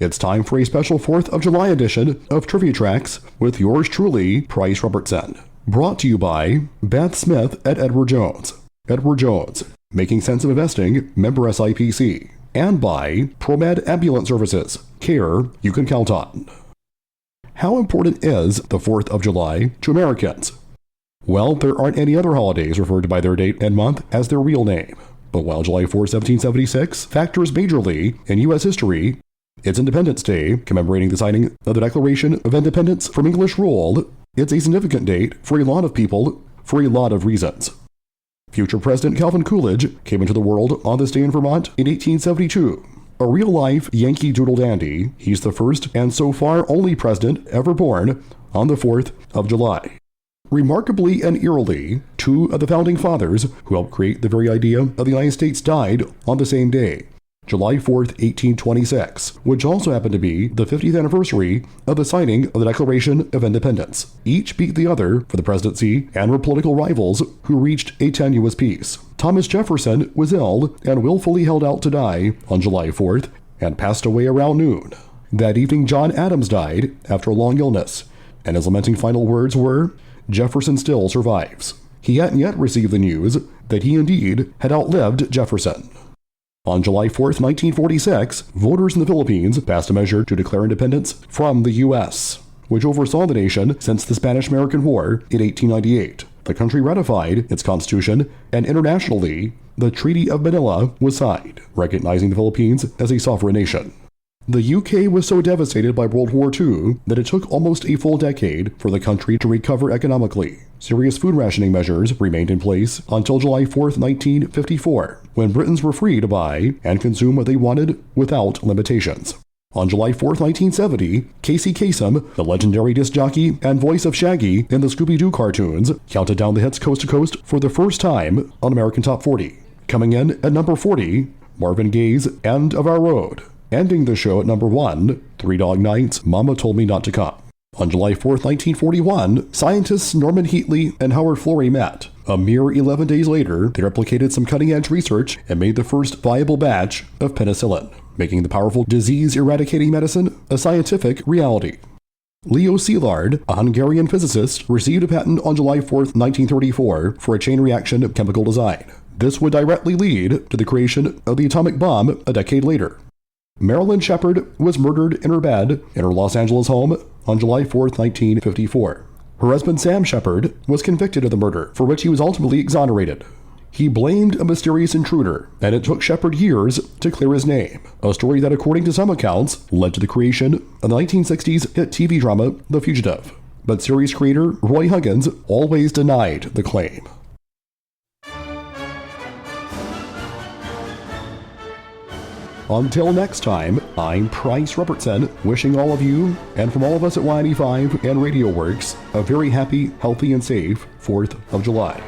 It's time for a special 4th of July edition of Trivia Tracks with yours truly, Price Robertson. Brought to you by Beth Smith at Edward Jones. Edward Jones, making sense of investing, member SIPC. And by ProMed Ambulance Services, care you can count on. How important is the 4th of July to Americans? Well, there aren't any other holidays referred to by their date and month as their real name. But while July 4, 1776 factors majorly in U.S. history, it's Independence Day, commemorating the signing of the Declaration of Independence from English rule. It's a significant date for a lot of people, for a lot of reasons. Future President Calvin Coolidge came into the world on this day in Vermont in 1872. A real-life Yankee Doodle dandy, he's the first and so far only president ever born on the 4th of July. Remarkably and eerily, 2 of the founding fathers who helped create the very idea of the United States died on the same day, July 4th, 1826, which also happened to be the 50th anniversary of the signing of the Declaration of Independence. Each beat the other for the presidency and were political rivals who reached a tenuous peace. Thomas Jefferson was ill and willfully held out to die on July 4th and passed away around noon. That evening, John Adams died after a long illness, and his lamenting final words were, "Jefferson still survives." He hadn't yet received the news that he indeed had outlived Jefferson. On July 4th, 1946, voters in the Philippines passed a measure to declare independence from the U.S., which oversaw the nation since the Spanish-American War in 1898. The country ratified its constitution, and internationally, the Treaty of Manila was signed, recognizing the Philippines as a sovereign nation. The UK was so devastated by World War II that it took almost a full decade for the country to recover economically. Serious food rationing measures remained in place until July 4, 1954, when Britons were free to buy and consume what they wanted without limitations. On July 4, 1970, Casey Kasem, the legendary disc jockey and voice of Shaggy in the Scooby-Doo cartoons, counted down the hits coast to coast for the first time on American Top 40. Coming in at number 40, Marvin Gaye's End of Our Road. Ending the show at number 1, Three Dog Nights, Mama Told Me Not to Come. On July 4, 1941, scientists Norman Heatley and Howard Florey met. A mere 11 days later, they replicated some cutting-edge research and made the first viable batch of penicillin, making the powerful disease-eradicating medicine a scientific reality. Leo Szilard, a Hungarian physicist, received a patent on July 4, 1934 for a chain reaction of chemical design. This would directly lead to the creation of the atomic bomb a decade later. Marilyn Shepard was murdered in her bed in her Los Angeles home on July 4, 1954. Her husband Sam Shepard was convicted of the murder, for which he was ultimately exonerated. He blamed a mysterious intruder, and it took Shepard years to clear his name, a story that, according to some accounts, led to the creation of the 1960s hit TV drama The Fugitive. But series creator Roy Huggins always denied the claim. Until next time, I'm Price Robertson, wishing all of you, and from all of us at Y95 and Radio Works, a very happy, healthy, and safe 4th of July.